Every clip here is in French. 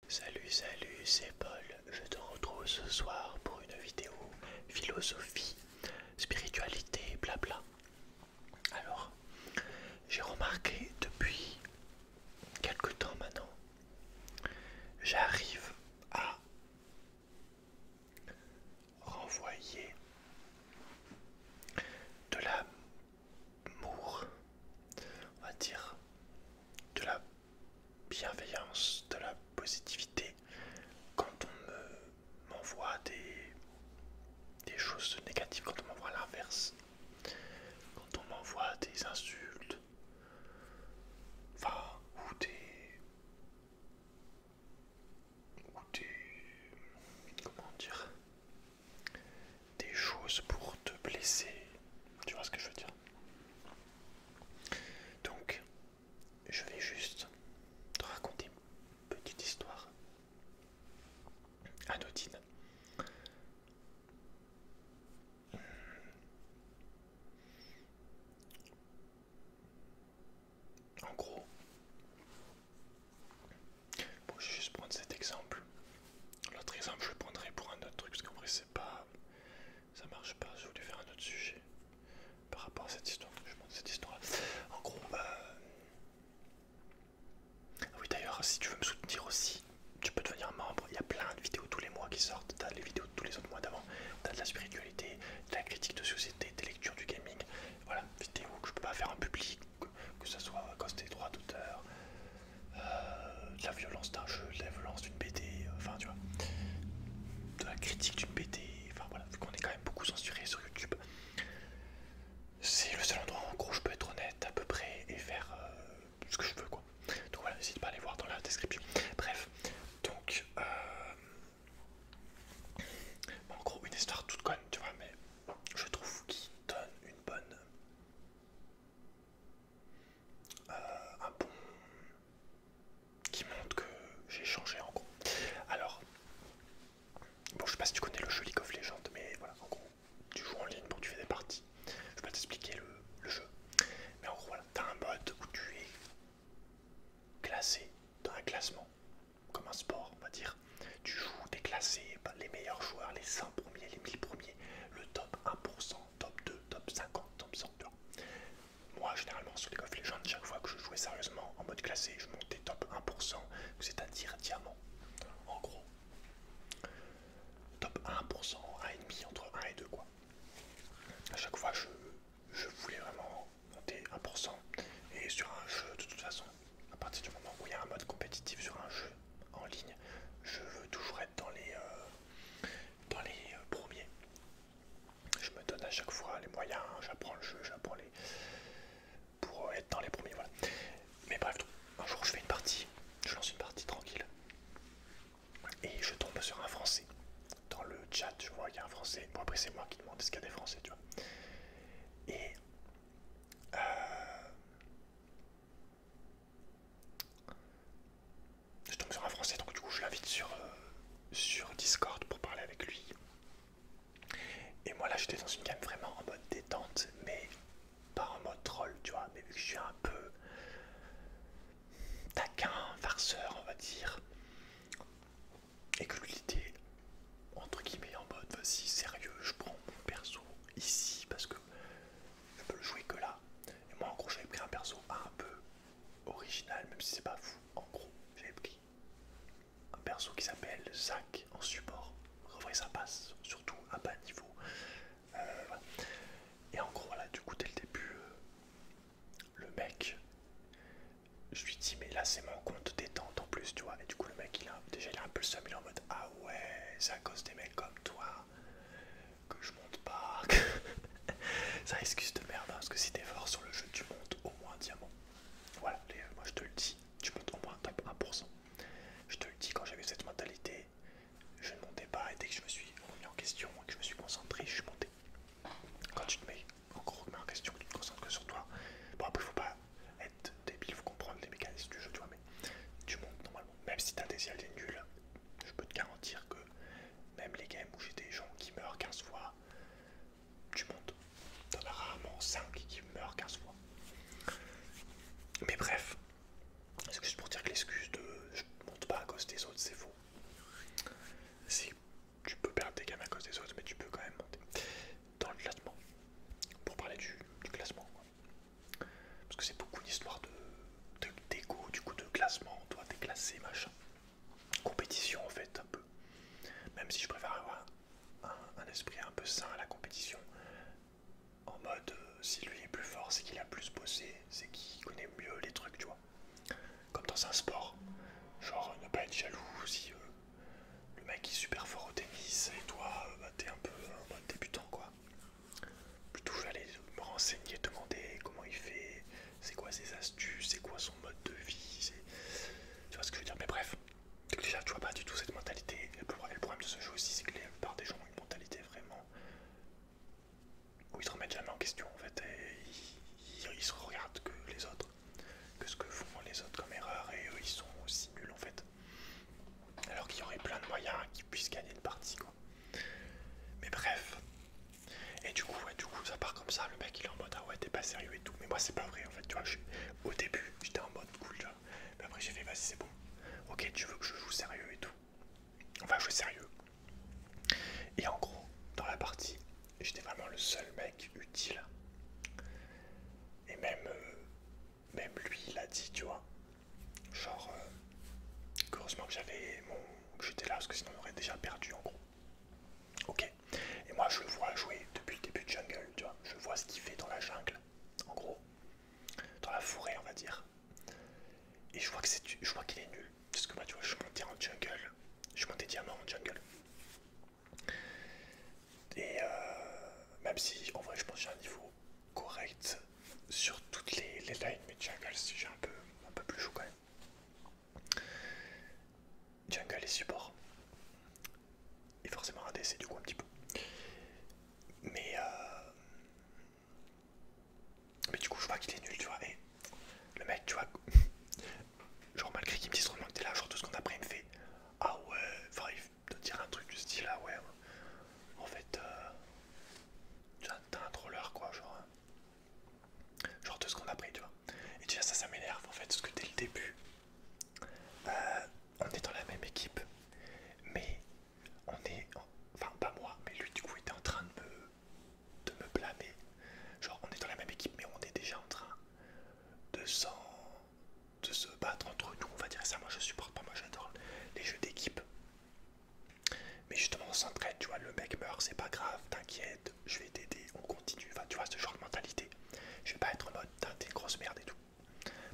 Salut, c'est Paul. Je te retrouve ce soir pour une vidéo philosophie, spiritualité, blabla. Alors, j'ai remarqué depuis quelque temps maintenant, j'arrive à renvoyer de l'amour, on va dire, de la bienveillance, de la positivité quand m'envoie des choses négatives, quand on m'envoie l'inverse, quand on m'envoie des insultes, enfin, comment dire, des choses pour te blesser, tu vois ce que je veux dire. Donc, je vais juste te raconter une petite histoire anodine. En gros, bon, je vais juste prendre cet exemple. L'autre exemple, je le prendrai pour un autre truc, parce qu'en vrai, c'est pas. Ça marche pas. Je voulais faire un autre sujet par rapport à cette histoire. Je montre cette histoire. En gros, oui, d'ailleurs, si tu veux me soutenir aussi, tu peux devenir membre. Il y a plein de vidéos tous les mois qui sortent. T'as les vidéos de tous les autres mois d'avant. T'as de la spiritualité, de la critique de société, des lectures du gaming. Voilà, vidéos que je peux pas faire en public, que ça soit à cause des droits d'auteur, de la violence d'un jeu, de la violence d'une BD, enfin tu vois, de la critique d'une BD, enfin voilà, vu qu'on est quand même beaucoup censuré sur YouTube. C'est le seul endroit en gros où je peux être honnête à peu près et faire ce que je veux quoi. Donc voilà, n'hésite pas à aller voir dans la description. Bref, donc en gros une histoire toute conne, tu vois, mais je trouve qu'il donne une bonne, un bon, qui montre que j'ai changé en gros. Alors, bon, je sais pas si tu connais le jeu League of Legends, mais voilà, en gros, tu joues en ligne pour tu fais des parties. Je vais pas t'expliquer le jeu, mais en gros, voilà, t'as un mode où tu es classé dans un classement, comme un sport, on va dire. Tu joues, t'es classé, les meilleurs joueurs, les 100 premiers, les 1000 premiers, le top 1%, top 2, top 50, top 100. Moi, généralement, sur League of Legends, chaque fois que je jouais sérieusement en mode classé, je montais top 1%, c'est-à-dire diamant. En gros, top 1%, 1,5 entre 1 et 2 quoi. À chaque fois je voulais vraiment monter 1%. Et sur un jeu de toute façon, à partir du moment où il y a un mode compétitif sur un jeu en ligne, je veux toujours être dans les premiers. Je me donne à chaque fois les moyens, j'apprends le jeu, j'apprends les. Pour être dans les premiers, voilà. Mais bref, un jour je fais une partie, je lance une partie tranquille. Et je tombe sur un français. Dans le chat, je vois qu'il y a un français. Bon, après, c'est moi qui demande est-ce qu'il y a des français, tu vois. Et je tombe sur un français, donc du coup, je l'invite sur Discord pour parler avec lui. Et moi, là, j'étais dans une game vraiment en mode détente, mais pas en mode troll, tu vois. Mais vu que je suis un peu taquin, farceur, on va dire, et que lui était entre guillemets en mode vas-y sérieux, je prends mon perso ici parce que je peux le jouer que là. Et moi en gros j'avais pris un perso un peu original, même si c'est pas fou. En gros j'avais pris un perso qui s'appelle Zac en support. En vrai ça passe, surtout à bas niveau. Voilà. Et en gros voilà, du coup dès le début le mec, je lui dis mais là c'est mon compte détente en plus tu vois. Et du coup le mec déjà il a un peu le seum, il est en mode ah ouais c'est à cause des mecs comme toi que je monte pas. Ça excuse de merde hein, parce que si t'es fort sur le jeu tu montes au moins diamant. Voilà, moi je te le dis, tu montes au moins top 1%. Je te le dis, quand j'avais cette mentalité, je ne montais pas et dès que je me suis remis en question et que je me suis concentré, je suis monté. Quand tu te mets en gros en question, tu te concentres que sur toi. Bon après faut pas être débile, faut comprendre les mécanismes du jeu, tu vois, mais tu montes normalement. Même si t'as des yeux nuls, je peux te garantir que même les games où j'ai des gens qui meurent 15 fois, tu montes. T'en as rarement 5 qui meurent 15 fois. Mais bref, c'est juste pour dire que l'excuse de je monte pas à cause des autres, c'est faux. compétition en fait, un peu. Même si je préfère avoir un esprit un peu sain à la compétition. En mode, si lui est plus fort, c'est qu'il a plus bossé, c'est qu'il connaît mieux les trucs, tu vois. Comme dans un sport. Genre, ne pas être jaloux si le mec est super fort au tennis et toi, bah, t'es un peu en mode débutant, quoi. Plutôt, je vais aller me renseigner, demander comment il fait, c'est quoi ses astuces, c'est quoi son mode de vie, tu vois ce que je veux dire. Mais bref, déjà, tu vois pas du tout cette mentalité. Et le problème de ce jeu aussi, c'est que la plupart des gens ont une mentalité vraiment où ils se remettent jamais en question en fait. Et ils se regardent que les autres, que ce que font les autres comme erreur, et eux ils sont aussi nuls en fait. Alors qu'il y aurait plein de moyens qu'ils puissent gagner une partie, quoi. Mais bref. Et du coup, ouais, ça part comme ça. Le mec il est en mode ah ouais, t'es pas sérieux et tout. Mais moi c'est pas vrai en fait, tu vois. Au début j'étais en mode cool, tu vois. Mais après j'ai fait vas-y, c'est bon. Ok, tu veux que je joue sérieux et tout. On va jouer sérieux. Et en gros, dans la partie, j'étais vraiment le seul mec utile. Et même lui il a dit, tu vois. Genre, heureusement que que j'étais là parce que sinon on aurait déjà perdu en gros. Ok. Et moi je le vois jouer depuis le début de jungle, tu vois. Je vois ce qu'il fait dans la jungle, en gros, dans la forêt on va dire. Et je vois qu'il est nul. Parce que moi tu vois, je suis monté en jungle, je suis monté diamant en jungle. Et même si en vrai je pense que j'ai un niveau correct sur toutes les lines, mais jungle j'ai un peu plus chaud quand même. Jungle et support. Et forcément un DC du coup un petit peu. Mais, mais du coup je vois qu'il est nul, tu vois. Et le mec, tu vois, genre malgré qu'il me dise vraiment que t'es là, genre 2 secondes après il me fait ah ouais, enfin il te dire un truc du style ah ouais, en fait t'as un troller quoi, genre 2 secondes après, tu vois. Et déjà ça m'énerve en fait, parce que dès le début, on est dans la même équipe, mais enfin pas moi, mais lui du coup était en train de me blâmer. Genre on est dans la même équipe, mais on est déjà en train de de se battre entre nous, on va dire ça. Moi je supporte pas, moi j'adore les jeux d'équipe. Mais justement on s'entraide, tu vois, le mec meurt, c'est pas grave, t'inquiète, je vais t'aider, on continue, enfin tu vois ce genre de mentalité. Je vais pas être en mode t'es une grosse merde et tout.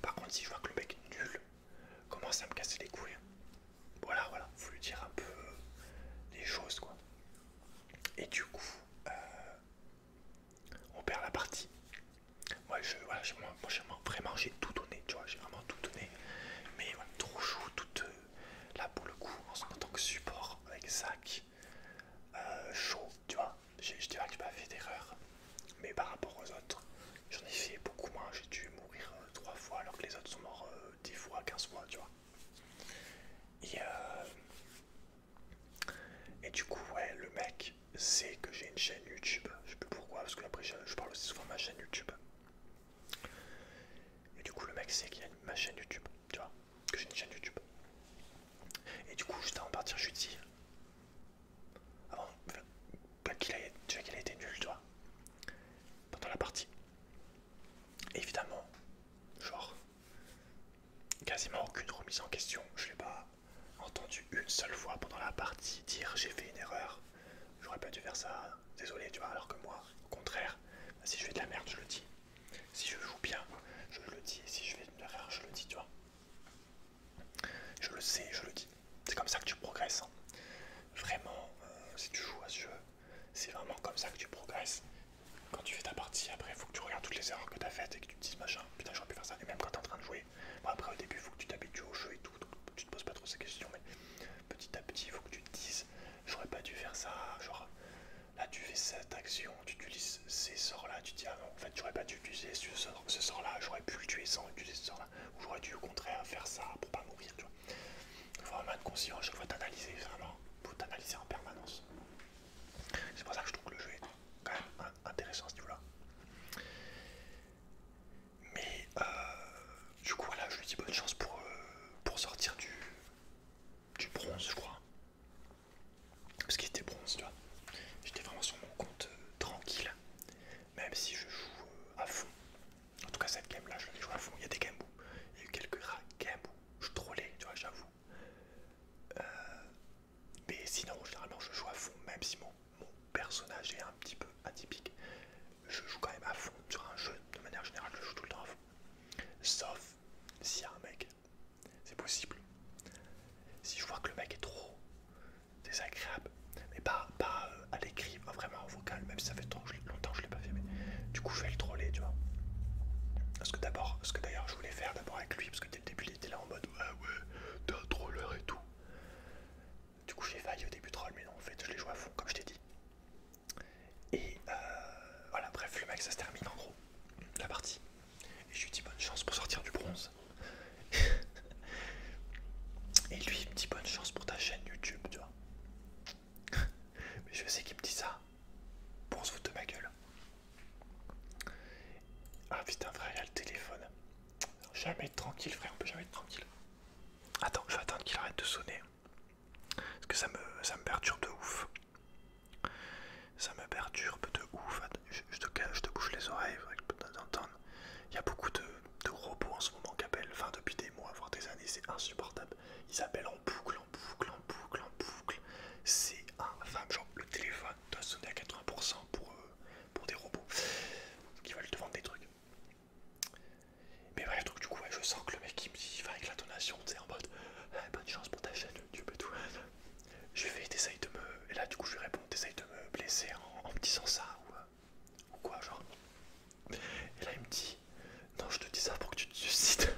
Par contre si je vois que le mec est nul commence à me casser les couilles, voilà, faut lui dire un peu les choses quoi. Et du coup, on perd la partie. Vraiment j'ai tout donné, tu vois, j'ai vraiment tout donné. Mais voilà, trop chaud, là pour le coup, en tant que support avec Zach, chaud, tu vois. Je dirais que j'ai pas fait d'erreur, mais par rapport aux autres, j'en ai fait beaucoup moins. J'ai dû mourir 3 fois alors que les autres sont morts 10 fois, 15 fois, tu vois. Et, et du coup, ouais, le mec sait que j'ai une chaîne YouTube. Je sais plus pourquoi, parce que après je parle aussi souvent de ma chaîne YouTube. Et du coup, le mec sait qu'il y a ma chaîne YouTube, tu vois, que j'ai une chaîne YouTube. Et du coup, juste avant de partir, je lui dis, avant, déjà qu'il a été nul, tu vois, pendant la partie. Et évidemment, genre, quasiment aucune remise en question. Je l'ai pas entendu une seule fois pendant la partie dire j'ai fait une erreur, j'aurais pas dû faire ça, désolé, tu vois. Alors que moi, au contraire, si je fais de la merde, je le dis. Si je joue bien, je le dis. Et si je fais une erreur, je le dis, tu vois. Je le sais, je le dis. C'est comme ça que tu progresses, hein. Vraiment, si tu joues à ce jeu, c'est vraiment comme ça que tu progresses. Quand tu fais ta partie, après il faut que tu regardes toutes les erreurs que tu as faites et que tu te dises machin, putain j'aurais pu faire ça. Et même quand tu es en train de jouer, bon, après au début il faut que tu t'habitues au jeu et tout, donc tu te poses pas trop ces questions, mais petit à petit il faut que tu te dises j'aurais pas dû faire ça. Genre là tu fais cette action, tu utilises ces sorts là, tu te dis ah non en fait j'aurais pas dû utiliser ce sort là, j'aurais pu le tuer sans utiliser ce sort là, ou j'aurais dû au contraire faire ça pour pas mourir, tu vois. Il faut vraiment être conscient à chaque fois t'analyser, vraiment, faut t'analyser en permanence. C'est pour ça que je trouve que le jeu est quand même intéressant à ce niveau-là. Mais du coup, voilà, je lui dis bonne chance pour sortir du bronze, je crois. Parce qu'il était bronze, tu vois. J'étais vraiment sur mon compte tranquille, même si je joue à fond. En tout cas, cette game-là, je l'ai joué à fond. Il y a des games où il y a eu quelques games où je trollais, tu vois, j'avoue. joué à fond, comme je t'ai dit. Et voilà, bref, le mec, ça se termine en gros, la partie. Et je lui dis bonne chance pour sortir du bronze. Et lui, il me dit bonne chance pour ta chaîne YouTube, tu vois. Mais je sais qu'il me dit ça pour se foutre de ma gueule. Ah putain, frère, il y a le téléphone. Jamais être tranquille, frère, on peut jamais être tranquille. Attends, je vais attendre qu'il arrête de sonner. Parce que ça me perturbe de ouf. Ça me perturbe de ouf. Attends, je te bouge les oreilles, il faudrait d'entendre. Il y a beaucoup de robots en ce moment qui appellent, enfin depuis des mois, voire des années, c'est insupportable. Ils appellent en boucle, en boucle, en boucle, en boucle. C'est infâme, genre le téléphone doit sonner à 80% pour des robots qui veulent te vendre des trucs. Mais bref, donc du coup, ouais, je sens que le mec il me dit, avec l'intonation, tu sais, en mode bonne chance pour ta chaîne YouTube et tout. Je lui fais, t'essayes de me. Et là, du coup, je lui réponds, t'essayes de me blesser en me disant ça ou quoi, genre. Et là, il me dit, non, je te dis ça pour que tu te suicides.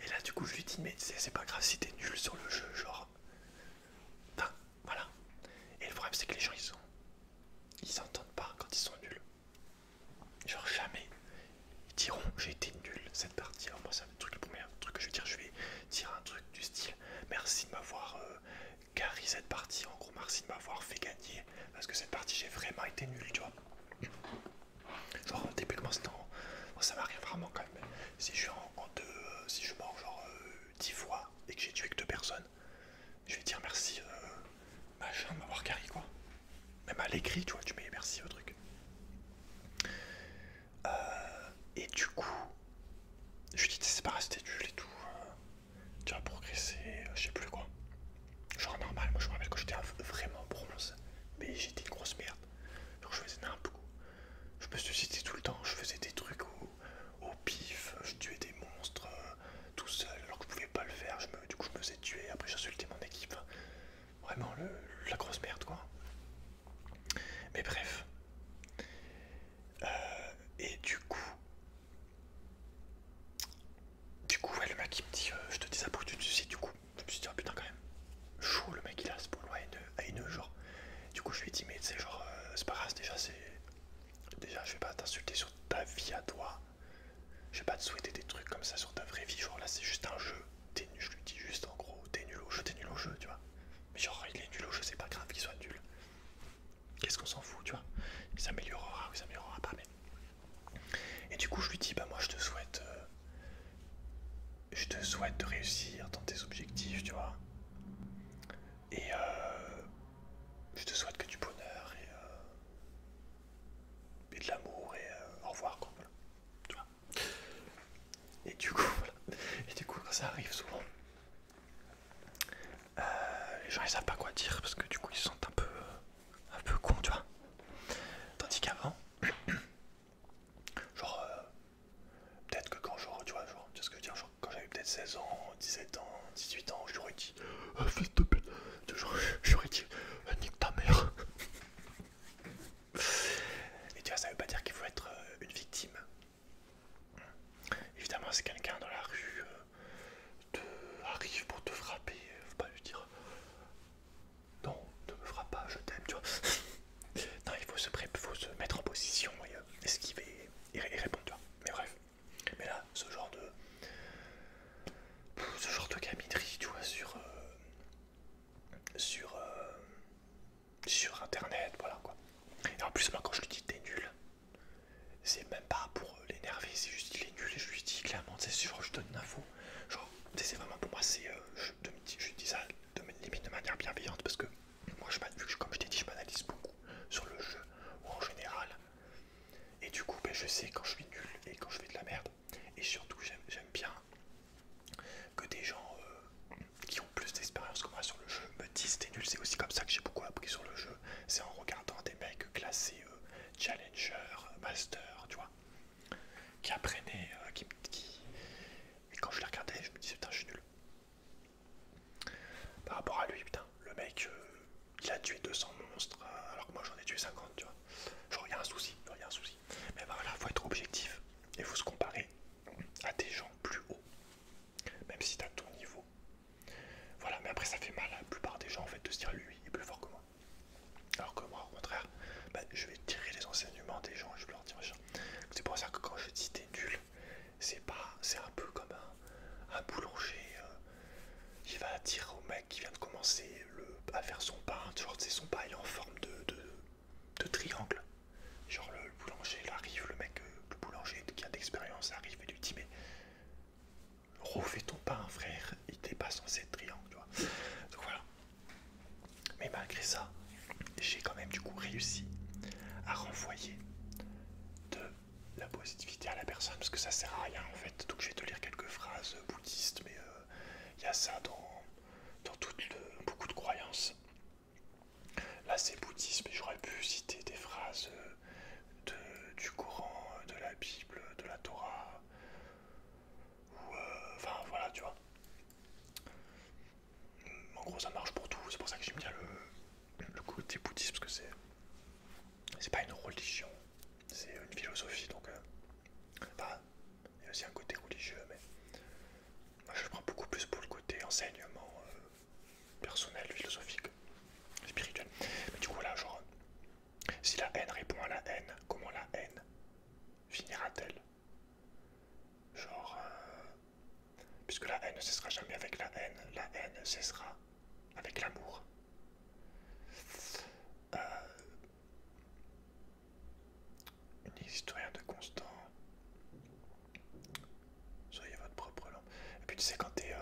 Et là, du coup, je lui dis, mais c'est pas grave si t'es nul sur le jeu, genre. Enfin, voilà. Et le problème, c'est que les gens, ils s'entendent pas quand ils sont nuls. Genre, jamais. Ils diront, j'ai été nul cette partie. Alors, moi, c'est le premier truc que je vais dire, je vais dire un truc du style, merci de m'avoir carry cette partie. En gros, merci de m'avoir fait gagner. Parce que cette partie, j'ai vraiment été nul, tu vois. Genre, typiquement, ça m'arrive vraiment quand même. Si je suis en deux, si je mors genre 10 fois et que j'ai tué que 2 personnes, je vais dire merci, machin, de m'avoir carry, quoi. Même à l'écrit, tu vois, tu mets merci au truc. Et du coup, je lui dis, c'est pas resté nul et tout. Tu vas progresser, je sais plus quoi. Genre normal, moi je me rappelle quand j'étais vraiment bronze, mais j'étais une grosse merde. Genre je faisais n'importe quoi. Je me suicidais tout le temps, je faisais des trucs au pif, je tuais des monstres tout seul alors que je pouvais pas le faire. Du coup je me faisais tuer, après j'insultais mon équipe. Vraiment la grosse merde quoi. Mais bref. Et ouais, le mec il me dit je te dis ça pour que tu te suicides. Du coup je me suis dit oh putain quand même chaud, le mec il a ce polo haineux genre. Du coup je lui ai dit mais tu sais genre c'est pas grave, déjà je vais pas t'insulter sur ta vie à toi, je vais pas te souhaiter des trucs comme ça sur ta vraie vie, genre là c'est juste un jeu, je lui dis juste en gros t'es nul au jeu tu vois, mais genre il est nul au jeu, c'est pas grave qu'il soit nul, qu'est-ce qu'on s'en fout tu vois, il s'améliorera ou il s'améliorera pas, mais et du coup je lui dis bah moi je te souhaite de réussir dans tes objectifs tu vois, et je te souhaite que du bonheur et de l'amour et au revoir quoi, voilà. Tu vois. Et du coup, voilà. Et du coup, quand ça arrive souvent, les gens ils savent pas quoi dire parce que du coup ils se sentent un peu cons, tu vois. Tandis qu'avant, genre, peut-être que quand genre, tu vois, genre, tu sais ce que je veux dire, genre, quand j'avais peut-être 16 ans, 17 ans, 18 ans, j'aurais dit, fils de pute, genre, j'aurais dit, nique ta mère. Et tu vois, ça veut pas dire qu'il faut être une victime. Évidemment, c'est quelqu'un dans la rue arrive pour te frapper, faut pas lui dire non, ne me frappe pas, je t'aime, tu vois. Non, il faut faut se mettre en position et esquiver et répondre, tu vois. Mais bref. Mais là, ce genre de gaminerie, tu vois, sur internet, voilà quoi. Et en plus, moi, quand je lui dis t'es nul, c'est même pas pour l'énerver, c'est juste il est nul et je lui dis clairement, tu sais, genre je donne une info. Genre, c'est vraiment pour moi, je lui dis ça limite de manière bienveillante parce que moi, comme je t'ai dit, je m'analyse beaucoup sur le jeu ou en général. Et du coup, ben, je sais quand je suis nul et quand je fais de la merde. Et surtout, j'aime bien que des gens qui ont plus d'expérience que moi sur le jeu me disent t'es nul. C'est aussi comme ça que j'ai beaucoup appris sur le jeu. C'est en regardant des mecs classés Challenger, Master, tu vois, qui apprenaient, et quand je les regardais, je me disais putain, je suis nul. Par rapport à lui, putain, le mec, il a tué 200 monstres, alors que moi j'en ai tué 50, tu vois. Genre, il y a un souci, Mais voilà, faut être objectif, et faut se comparer à des gens plus hauts, même si t'as ton niveau. Voilà, mais après ça fait mal à la plupart des gens, en fait, pas censé être triangle, tu vois. Donc voilà. Mais malgré ça, j'ai quand même du coup réussi à renvoyer de la positivité à la personne parce que ça sert à rien en fait. Donc je vais te lire quelques phrases bouddhistes, mais il y a ça dans beaucoup de croyances. Là c'est bouddhisme, mais j'aurais pu citer des phrases du Coran, de la Bible, de la Torah, ou enfin voilà, tu vois. En gros ça marche pour tout, c'est pour ça que j'aime bien le côté bouddhisme, parce que c'est pas une religion, c'est une philosophie, donc enfin, il y a aussi un côté religieux, mais moi je prends beaucoup plus pour le côté enseignement personnel, philosophique, spirituel. Mais du coup là, genre, si la haine répond à la haine, comment la haine finira-t-elle? Genre, puisque la haine ne cessera jamais avec la haine cessera avec l'amour. Euh, il n'existe rien de constant. Soyez votre propre lampe. Et puis tu sais, quand t'es...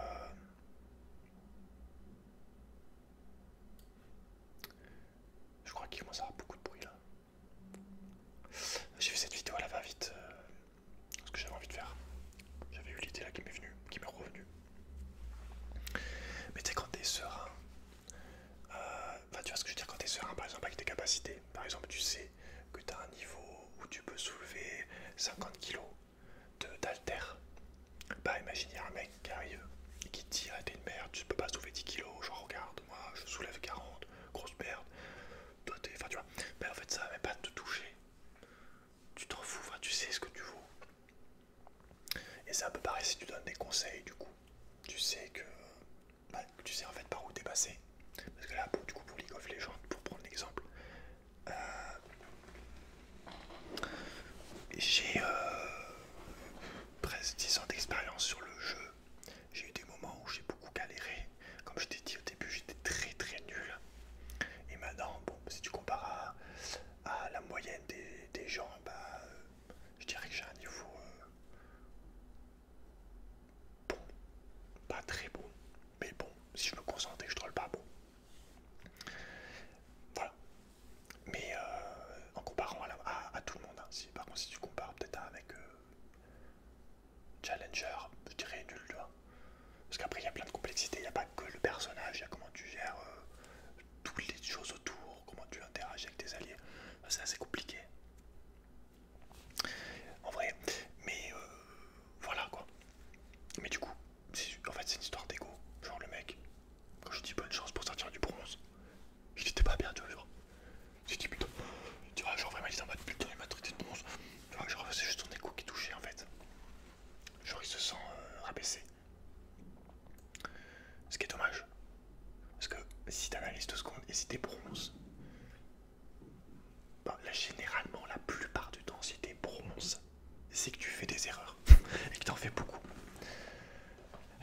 je crois qu'il commence à avoir beaucoup de bruit là. J'ai fait cette vidéo à la va-vite. Ce que j'avais envie de faire. J'avais eu l'idée là qui m'est venue, qui m'est revenue. Mais tu sais, quand t'es serein, tu vois ce que je veux dire, quand t'es serein par exemple avec tes capacités, par exemple tu sais que t'as un niveau où tu peux soulever 50 kilos d'haltère, bah imagine il y a un mec qui arrive et qui te dit ah t'es une merde, tu peux pas soulever 10 kilos, genre regarde moi je soulève 40, grosse merde, toi t'es, enfin tu vois, bah en fait ça va même pas te toucher, tu t'en fous, enfin tu sais ce que tu vaux. Et c'est un peu pareil si tu donnes des conseils du coup, tu sais que, tu sais en fait par où t'es passé. Parce que là, du coup, pour League of Legends, pour prendre l'exemple, j'ai presque 10 ans d'expérience sur le jeu. J'ai eu des moments où j'ai beaucoup galéré. Comme je t'ai dit au début, j'étais très très nul. Et maintenant, bon, si tu compares à la moyenne des gens, je dirais que j'ai un niveau bon, pas très bon. Mais bon, si je me concentre et que je troll pas, bon. Voilà. Mais en comparant à tout le monde, hein. Si, par contre si tu compares peut-être avec Challenger, je dirais nul, tu vois. Parce qu'après il y a plein de complexité, il n'y a pas que le personnage, il y a comment tu gères toutes les choses autour, comment tu interagis avec tes alliés. Enfin, c'est assez compliqué. En vrai, mais voilà quoi. Mais du coup, en fait c'est une histoire d'ego. Genre le mec, quand je dis bonne chance pour sortir du bronze, il était pas bien, tu vois, genre. J'ai dit putain, tu vois, genre vraiment il était en mode putain, il m'a traité de bronze. Tu vois, genre c'est juste son écho qui touchait en fait. Genre il se sent rabaissé. Ce qui est dommage. Parce que si t'analyses 2 secondes et si t'es bronze, là généralement la plupart du temps si t'es bronze, c'est que tu fais des erreurs. Et que t'en fais beaucoup.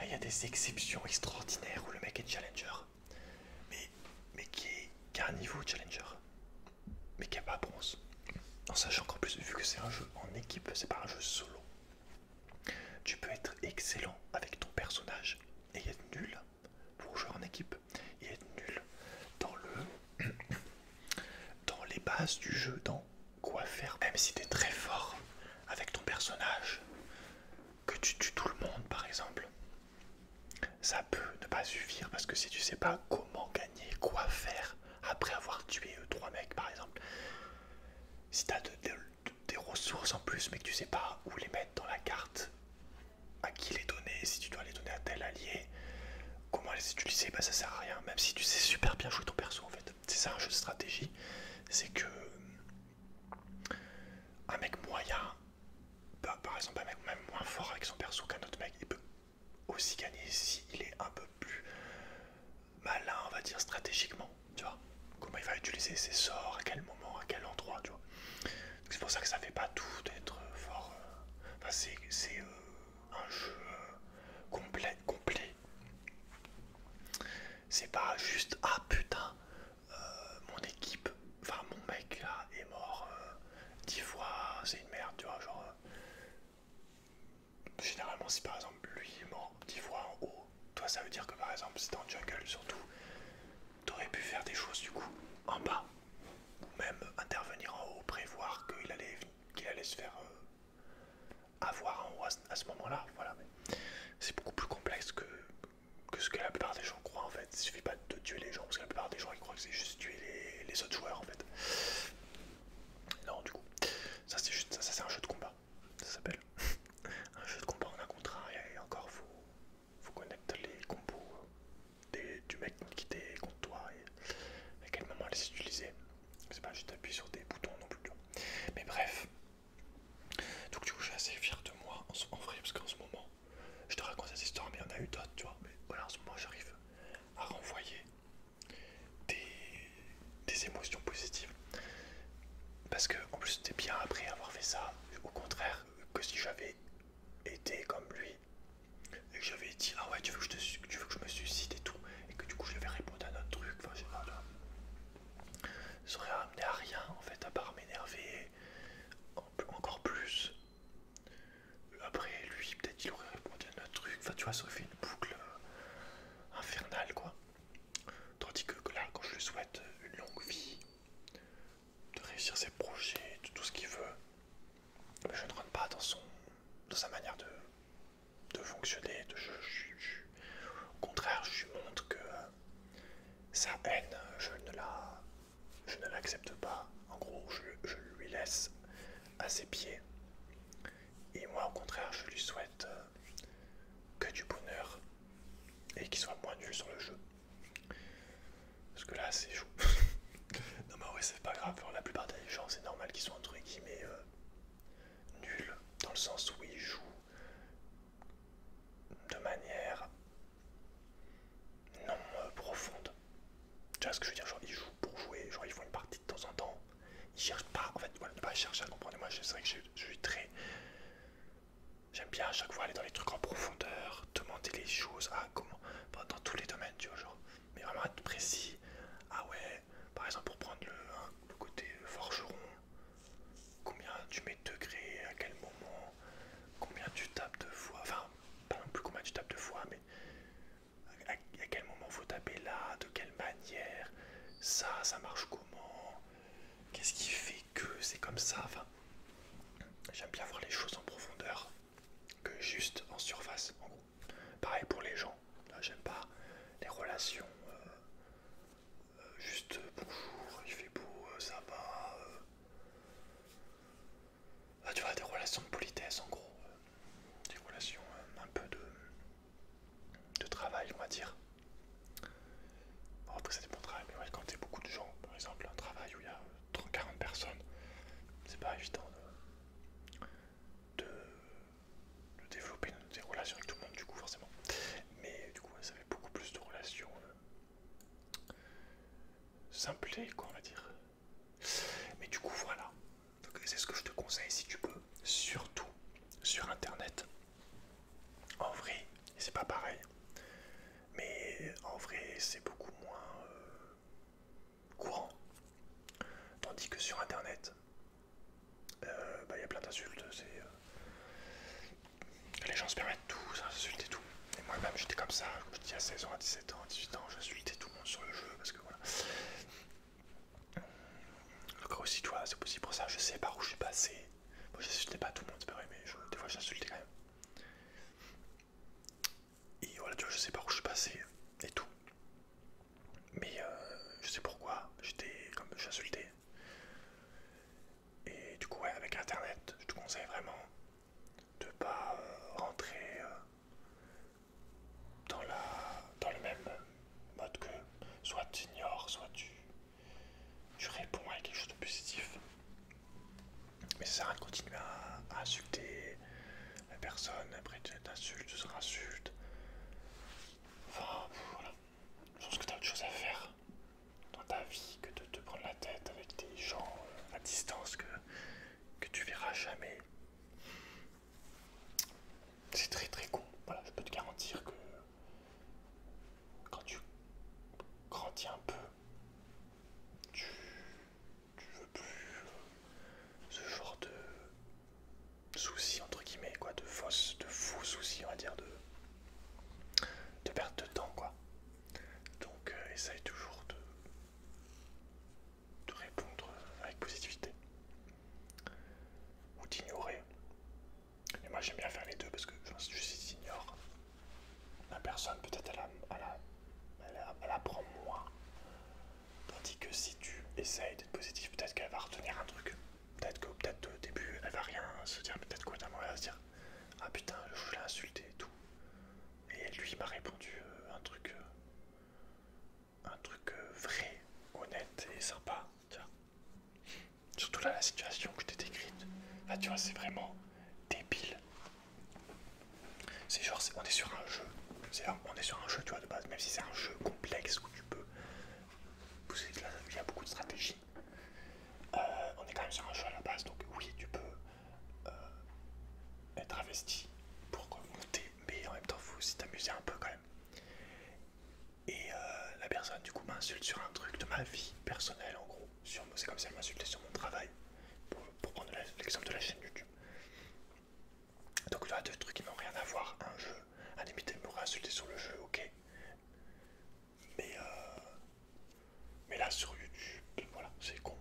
Il y a des exceptions extraordinaires où le mec est challenger. Mais qui a un niveau challenger. Mais qui n'est pas bronze. En sachant qu'en plus, vu que c'est un jeu en équipe, c'est pas un jeu solo. Tu peux être excellent avec ton personnage et être nul pour jouer en équipe. Et être nul dans dans les bases du jeu, dans quoi faire. Même si tu es très fort avec ton personnage, que tu tues tout le monde par exemple, ça peut ne pas suffire parce que si tu sais pas comment gagner, quoi faire après avoir tué 3 mecs par exemple, si tu as des ressources en plus mais que tu sais pas où les mettre dans la carte, à qui les donner, si tu dois les donner à tel allié, comment les utiliser, ça sert à rien, même si tu sais super bien jouer ton perso en fait. C'est ça un jeu de stratégie, c'est que un mec moyen, par exemple un mec même moins fort avec son perso qu'un autre mec, il peut aussi gagner s'il est un peu plus malin, on va dire stratégiquement, tu vois. Comment il va utiliser ses sorts, à quel moment, à quel endroit, tu vois. C'est pour ça que ça fait pas tout d'être fort. Enfin, c'est un jeu complet. C'est pas juste ah putain, mon équipe, enfin mon mec là est mort 10 fois, c'est une merde, tu vois, genre. Généralement, si par exemple lui est mort 10 fois en haut, toi ça veut dire que exemple, si t'es en jungle surtout, t'aurais pu faire des choses du coup en bas, ou même intervenir en haut, prévoir qu'il allait se faire avoir en haut à ce moment-là. Voilà, mais c'est beaucoup plus complexe que ce que la plupart des gens croient en fait. Il suffit pas de tuer les gens, parce que la plupart des gens ils croient que c'est juste tuer les autres joueurs en fait. Non, du coup, ça c'est juste ça c'est un jeu de combat. Ça s'appelle un jeu de combat en un contre un, et encore faut connaître les combos du mec qui était contre toi et à quel moment les utiliser. C'est pas juste appuyer sur des boutons non plus. Mais bref, donc du coup je suis assez fier de moi en vrai, parce qu'en ce moment, je te raconte cette histoire, mais il y en a eu d'autres, tu vois. Mais voilà, en ce moment j'arrive à renvoyer des émotions positives. Parce que en plus c'était bien après avoir fait ça, au contraire que si j'avais été comme lui et que j'avais dit ah ouais tu veux que je me suicide et tout, et que du coup je lui avais répondu à un autre truc, enfin je sais pas, ça aurait amené à rien en fait à part m'énerver encore plus. Après lui peut-être il aurait répondu à un autre truc, enfin tu vois ça aurait fait une boucle infernale quoi. Tandis que là quand je lui souhaite une longue vie, de réussir ses projets, de tout ce qu'il veut, mais je ne rentre pas dans sa manière de fonctionner. Au contraire, je lui montre que sa haine, je ne l'accepte pas. En gros, je lui laisse à ses pieds. Et moi, au contraire, je lui souhaite que du bonheur et qu'il soit moins nul sur le jeu. Parce que là, c'est chaud. Non, mais ouais, c'est pas grave. Alors, la plupart des gens, c'est normal qu'ils soient entre guillemets nuls, dans le sens où ils jouent de manière non profonde. Tu vois ce que je veux dire, genre ils jouent pour jouer, genre ils font une partie de temps en temps. Ils cherchent pas, en fait, voilà, ne pas chercher à comprendre. Moi, c'est vrai que je suis très... J'aime bien à chaque fois aller dans les trucs en profondeur, demander les choses, comment, enfin, dans tous les domaines, tu vois, genre. Mais vraiment être précis. Ah ouais, par exemple pour prendre le côté forgeron, combien tu mets de degrés, à quel moment, combien tu tapes de fois, enfin, pas non plus combien tu tapes de fois, mais à quel moment faut taper là, de quelle manière, ça marche comment, qu'est-ce qui fait que c'est comme ça, enfin, j'aime bien voir les choses en profondeur que juste en surface, en gros. Pareil pour les gens, j'aime pas les relations, juste bonjour, il fait beau, ça va, tu vois, des relations de politesse en gros, des relations un peu de travail, on va dire. Bon, après ça dépend de travail, mais ouais, quand t'es beaucoup de gens, par exemple un travail où il y a 30-40 personnes, c'est pas évident de développer des relations avec tout le monde du coup forcément. Mais du coup ouais, ça fait beaucoup plus de relations simplées quoi on va dire. Mais du coup voilà, c'est ce que je te conseille si tu peux, surtout sur internet. En vrai, c'est pas pareil, mais en vrai c'est beaucoup moins courant. Tandis que sur internet, y a plein d'insultes, les gens se permettent tout, ça insulter tout. Et moi-même j'étais comme ça, comme je dis à 16 ans, à 17 ans, à 18 ans, j'insultais tout le monde sur le jeu parce que voilà. Donc aussi toi, c'est possible pour ça, je sais par où je suis passé. Moi j'insultais pas tout le monde, c'est pas vrai, mais des fois j'insultais quand même. Et voilà, tu vois, je sais par où je suis passé et tout. Mais je sais pourquoi, j'étais comme j'insultais. Et du coup ouais, avec internet, je te conseille vraiment de pas rentrer dans le même mode que soit tu ignores, soit tu réponds à quelque chose de positif. Mais ça sert à rien de continuer à insulter la personne que si tu essayes d'être positif, peut-être qu'elle va retenir un truc. Peut-être au début, elle va rien se dire, peut-être qu'au moment, elle va se dire ah putain, je l'ai insulté et tout. Et lui m'a répondu un truc vrai, honnête et sympa, tu vois. Surtout là, la situation que je t'ai décrite, là, tu vois, c'est vraiment débile. C'est genre, on est sur un jeu. On est sur un jeu, tu vois, de base, même si c'est un jeu complexe où tu peux pousser, là, il y a beaucoup de stratégie. On est quand même sur un jeu à la base, donc oui, tu peux être investi pour monter, mais en même temps, il faut aussi t'amuser un peu quand même. Et la personne, du coup, m'insulte sur un truc de ma vie personnelle, en gros. C'est comme si elle m'insultait sur mon travail, pour prendre l'exemple de la chaîne YouTube. Donc il y a deux trucs qui n'ont rien à voir. Un jeu, à la limite, elle m'aurait insulté sur le jeu, ok. Mais, euh, mais là, sur YouTube, voilà, c'est con.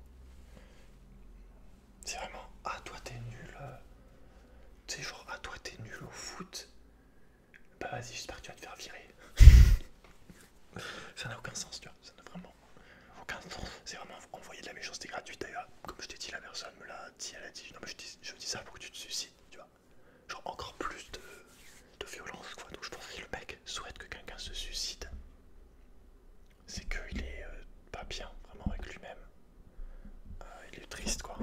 C'est vraiment, ah toi t'es nul. Tu sais, genre, ah toi t'es nul au foot. Bah vas-y, j'espère que tu vas te faire virer. Ça n'a aucun sens, tu vois. Ça n'a vraiment aucun sens. C'est vraiment envoyer de la méchanceté gratuite d'ailleurs. Comme je t'ai dit, la personne me l'a dit, elle a dit, non mais je dis ça pour que tu te suicides, tu vois. Genre encore plus de violence, quoi. Donc je pense que si le mec souhaite que quelqu'un se suicide, c'est qu'il est pas bien, vraiment avec lui-même. Il est triste, quoi.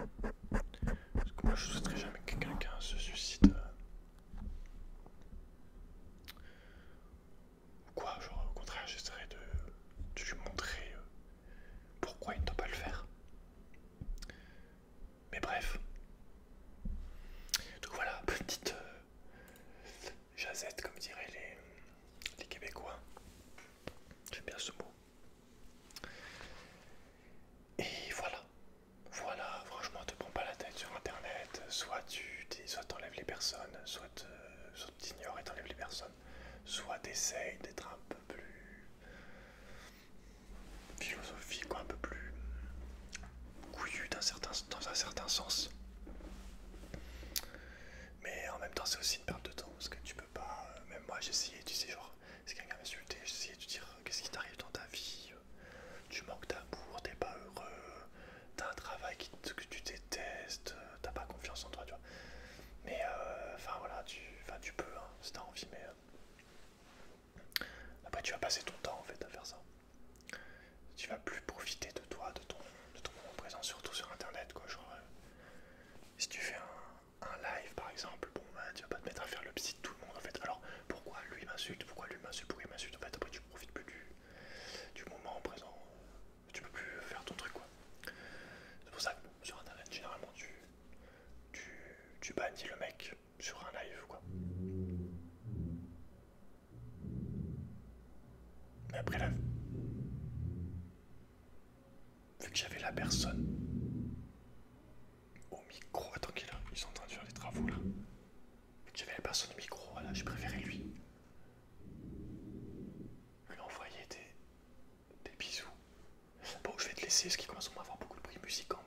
Parce que moi je souhaiterais jamais que quelqu'un se suicide. Quoi, genre au contraire, j'essaierais de lui montrer pourquoi il ne doit pas le faire. Mais bref. Donc voilà, petite jazette, comme diraient les Québécois. J'aime bien ce mot. Et voilà. Voilà, franchement, te prends pas la tête sur internet. Soit t'enlèves les personnes, soit t'ignores et t'enlèves les personnes. Soit t'essayes d'être un peu plus philosophique, ou un peu plus couillu dans un certain sens. Mais en même temps, c'est aussi une perte de temps parce que tu peux pas. Même moi, j'ai essayé, tu sais, genre, si quelqu'un m'insultait, j'ai essayé de dire qu'est-ce qui t'arrive dans ta vie, tu manques d'amour, t'es pas heureux, t'as un travail que tu détestes, t'as pas confiance en toi, tu vois. Mais enfin voilà, tu peux, hein, si t'as envie, mais après tu vas passer ton temps en fait à faire ça. Tu vas plus profiter de toi, de ton moment présent, surtout sur internet, quoi. Genre, si tu fais un live par exemple, bon bah tu vas pas te mettre à faire le psy de tout le monde en fait. Alors pourquoi lui m'insulte, pourquoi lui m'insulte, pourquoi il m'insulte, en fait après tu profites plus du moment présent, tu peux plus faire ton truc, quoi. C'est pour ça que bon, sur internet généralement tu bannis le mec sur un live, quoi. Mais après là, vu que j'avais la personne au micro, attends qu'il a, ils sont en train de faire les travaux là. Vu que j'avais la personne au micro, voilà, j'ai préféré lui envoyer des bisous. Bon, je vais te laisser parce qu'il commence à avoir beaucoup de bruit musique en